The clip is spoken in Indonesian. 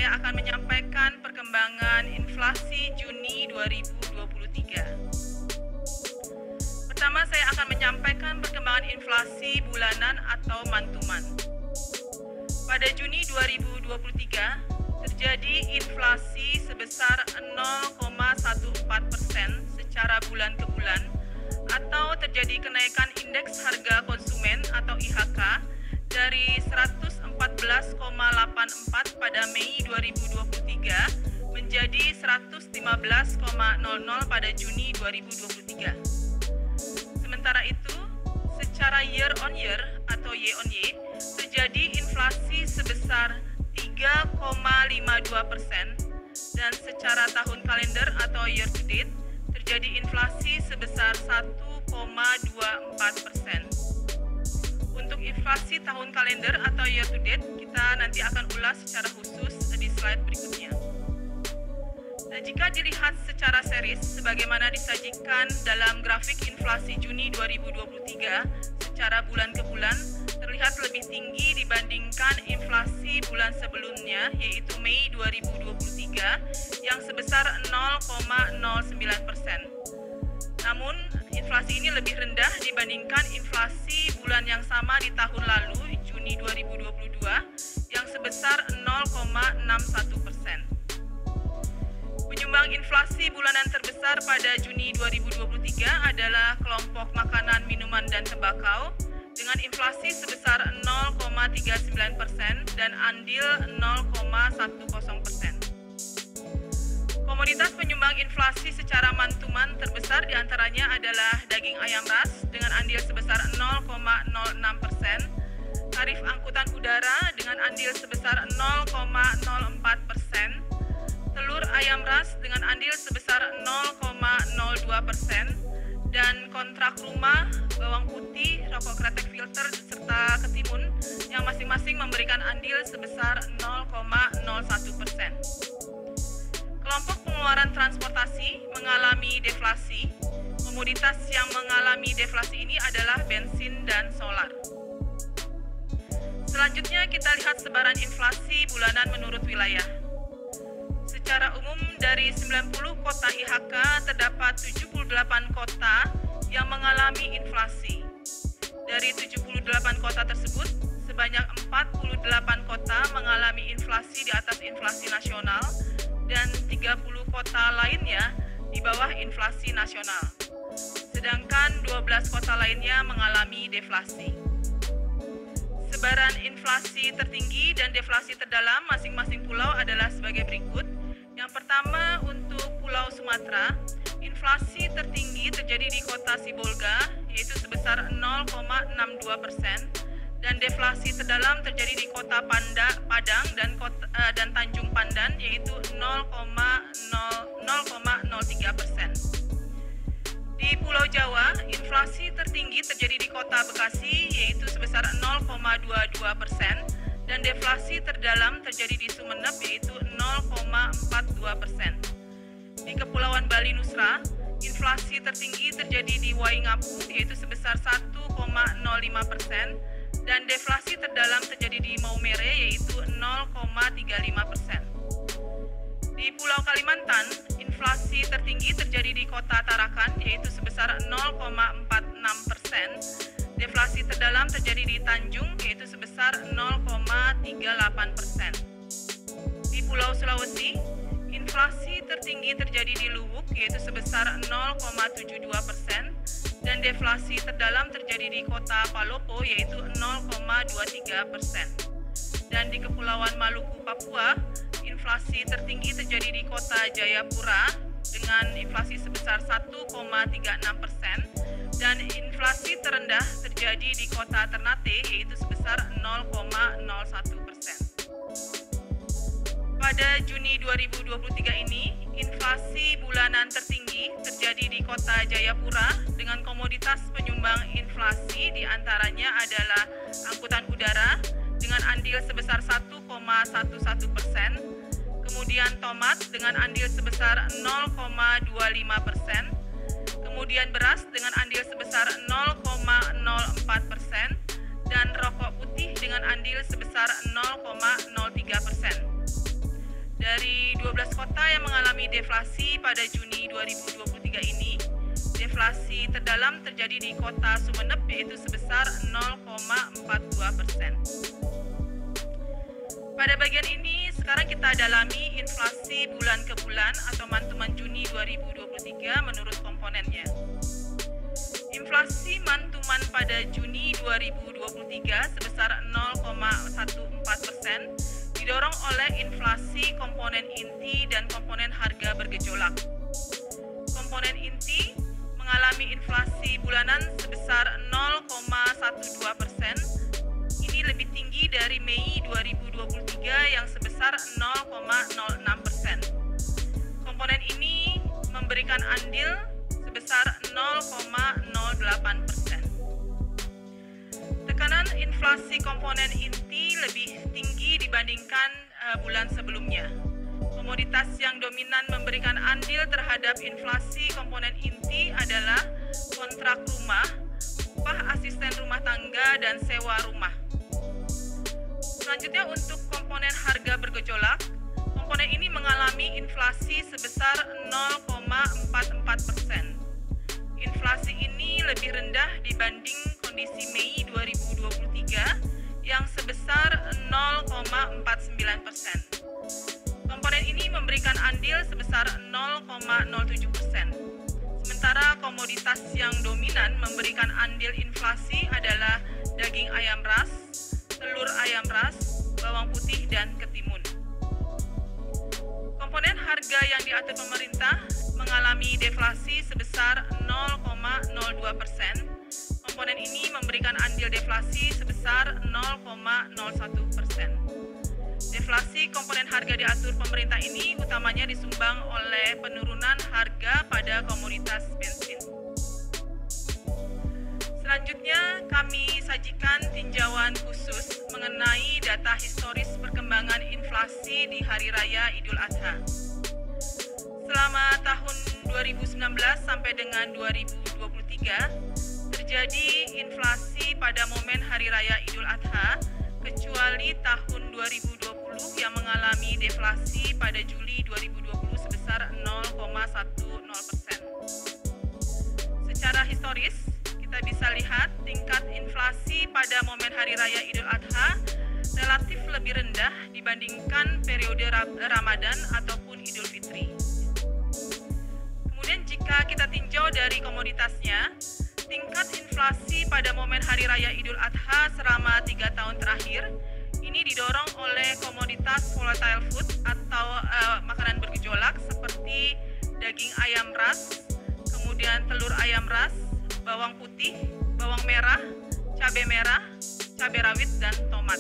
saya akan menyampaikan perkembangan inflasi Juni 2023. Pertama, saya akan menyampaikan perkembangan inflasi bulanan atau month-to-month. Pada Juni 2023, terjadi inflasi sebesar 0,14% secara bulan ke bulan, atau terjadi kenaikan indeks harga konsumen atau IHK dari 114,84 pada Mei 2023 menjadi 115,00 pada Juni 2023. Sementara itu, secara year on year atau Y on Y, terjadi inflasi sebesar 3,52% dan secara tahun kalender atau year to date, terjadi inflasi sebesar 1,24%. Untuk inflasi tahun kalender atau year to date, kita nanti akan ulas secara khusus di slide berikutnya. Nah, jika dilihat secara series, sebagaimana disajikan dalam grafik inflasi Juni 2023, secara bulan ke bulan, terlihat lebih tinggi dibandingkan inflasi bulan sebelumnya, yaitu Mei 2023, yang sebesar 0,09%. Namun, inflasi ini lebih rendah dibandingkan inflasi bulan yang sama di tahun lalu, Juni 2022, yang sebesar 0,61%. Penyumbang inflasi bulanan terbesar pada Juni 2023 adalah kelompok makanan, minuman, dan tembakau dengan inflasi sebesar 0,39% dan andil 0,10%. Komoditas penyumbang inflasi secara month-to-month terbesar diantaranya adalah daging ayam ras dengan andil sebesar 0,06%, tarif angkutan udara dengan andil sebesar 0,04%, telur ayam ras dengan andil sebesar 0,02%, dan kontrak rumah, bawang putih, rokok kretek filter, serta ketimun yang masing-masing memberikan andil sebesar 0,01%. Kelompok pengeluaran transportasi mengalami deflasi. Komoditas yang mengalami deflasi ini adalah bensin dan solar. Selanjutnya kita lihat sebaran inflasi bulanan menurut wilayah. Secara umum dari 90 kota IHK terdapat 78 kota yang mengalami inflasi. Dari 78 kota tersebut, sebanyak 48 kota mengalami inflasi di atas inflasi nasional dan 30 kota lainnya di bawah inflasi nasional. Sedangkan 12 kota lainnya mengalami deflasi. Sebaran inflasi tertinggi dan deflasi terdalam masing-masing pulau adalah sebagai berikut. Yang pertama, untuk Pulau Sumatera, inflasi tertinggi terjadi di kota Sibolga, yaitu sebesar 0,62%, dan deflasi terdalam terjadi di kota Padang dan Tanjung Pandan, yaitu 0,03%. Di Pulau Jawa, inflasi tertinggi terjadi di kota Bekasi, yaitu sebesar 0,22%, dan deflasi terdalam terjadi di Sumeneb, yaitu 0,42%. Di Kepulauan Bali Nusra, inflasi tertinggi terjadi di Waingapu, yaitu sebesar 1,05%, dan deflasi terdalam terjadi di Maumere, yaitu 0,35%. Di Pulau Kalimantan, inflasi tertinggi terjadi di kota Tarakan, yaitu sebesar 0,46%. Deflasi terdalam terjadi di Tanjung, yaitu sebesar 0,38%. Di Pulau Sulawesi, inflasi tertinggi terjadi di Luwuk, yaitu sebesar 0,72%, dan deflasi terdalam terjadi di kota Palopo, yaitu 0,23%. Dan di Kepulauan Maluku, Papua, inflasi tertinggi terjadi di kota Jayapura dengan inflasi sebesar 1,36%, dan inflasi terendah terjadi di kota Ternate, yaitu sebesar 0,01%. Pada Juni 2023 ini, inflasi bulanan tertinggi terjadi di kota Jayapura dengan komoditas penyumbang inflasi diantaranya adalah angkutan udara dengan andil sebesar 1,11%, kemudian tomat dengan andil sebesar 0,25%, kemudian beras dengan andil sebesar 0,04%, dan rokok putih dengan andil sebesar 0,03%. mengalami deflasi pada Juni 2023 ini. Deflasi terdalam terjadi di kota Sumeneb yaitu sebesar 0,42%. Pada bagian ini sekarang kita dalami inflasi bulan ke bulan atau month-to-month Juni 2023 menurut komponennya. Inflasi month-to-month pada Juni 2023 sebesar 0,14% didorong oleh inflasi komponen inti dan komponen harga bergejolak. Komponen inti mengalami inflasi bulanan sebesar 0,12%. Ini lebih tinggi dari Mei 2023 yang sebesar 0,06%. Komponen ini memberikan andil sebesar 0,08%. Tekanan inflasi komponen inti lebih tinggi dibandingkan bulan sebelumnya. Komoditas yang dominan memberikan andil terhadap inflasi komponen inti adalah kontrak rumah, upah asisten rumah tangga, dan sewa rumah. Selanjutnya untuk komponen harga bergejolak, komponen ini mengalami inflasi sebesar 0,44%. Inflasi ini lebih rendah dibanding kondisi Mei 2023 yang sebesar 0,49%. Komponen ini memberikan andil sebesar 0,07%. Sementara komoditas yang dominan memberikan andil inflasi adalah daging ayam ras, telur ayam ras, bawang putih, dan ketimun. Komponen harga yang diatur pemerintah mengalami deflasi sebesar 0,02%. Komponen ini memberikan andil deflasi sebesar 0,01%. Deflasi komponen harga diatur pemerintah ini utamanya disumbang oleh penurunan harga pada komoditas bensin. Selanjutnya, kami sajikan tinjauan khusus mengenai data historis perkembangan inflasi di Hari Raya Idul Adha. Selama tahun 2019 sampai dengan 2023, terjadi inflasi pada momen Hari Raya Idul Adha, kecuali tahun 2020 yang mengalami deflasi pada Juli 2020 sebesar 0,10%. Secara historis, kita bisa lihat tingkat inflasi pada momen Hari Raya Idul Adha relatif lebih rendah dibandingkan periode Ramadan ataupun Idul Fitri. Kemudian jika kita tinjau dari komoditasnya, tingkat inflasi pada momen Hari Raya Idul Adha selama 3 tahun terakhir ini didorong oleh komoditas volatile food atau makanan bergejolak seperti daging ayam ras, kemudian telur ayam ras, bawang putih, bawang merah, cabai rawit, dan tomat.